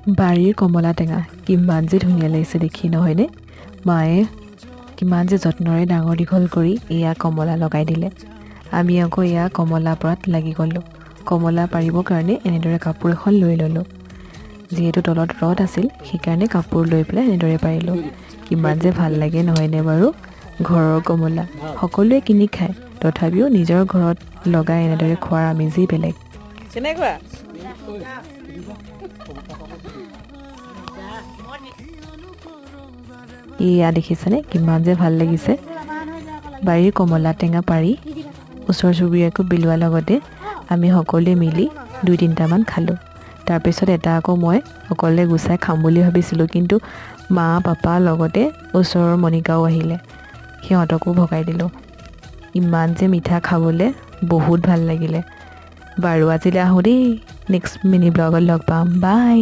বাৰীৰ কমলা টেঙা কিমান যে ধুনীয়া লাগিছে দেখি, নহয়নে? মায়ে কিমান যে যত্নৰে ডাঙৰ দীঘল কৰি এয়া কমলা লগাই দিলে। আমি আকৌ এয়া কমলা পৰাত লাগি গ'লোঁ। কমলা পাৰিবৰ কাৰণে এনেদৰে কাপোৰ এখন লৈ ল'লোঁ। যিহেতু তলত ৰদ আছিল সেইকাৰণে কাপোৰ লৈ পেলাই এনেদৰে পাৰিলোঁ। কিমান যে ভাল লাগে, নহয়নে বাৰু? ঘৰৰ কমলা সকলোৱে কিনি খায়, তথাপিও নিজৰ ঘৰত লগাই এনেদৰে খোৱাৰ আমেজেই বেলেগ। কেনেকুৱা? এয়া দেখিছেনে কিমান যে ভাল লাগিছে। বাৰীৰ কমলা টেঙা পাৰি ওচৰ চুবুৰীয়াকো বিলোৱাৰ লগতে আমি সকলোৱে মিলি 2-3টামান খালোঁ। তাৰপিছত এটা আকৌ মই অকলে গুচাই খাম বুলি ভাবিছিলোঁ, কিন্তু মা পাপা লগতে ওচৰৰ মণিকাও আহিলে, সিহঁতকো ভগাই দিলোঁ। ইমান যে মিঠা খাবলৈ, বহুত ভাল লাগিলে। বাৰু আজিলৈ আহোঁ দেই, নেক্সট মিনি ব্লগত লগ পাম, বাই।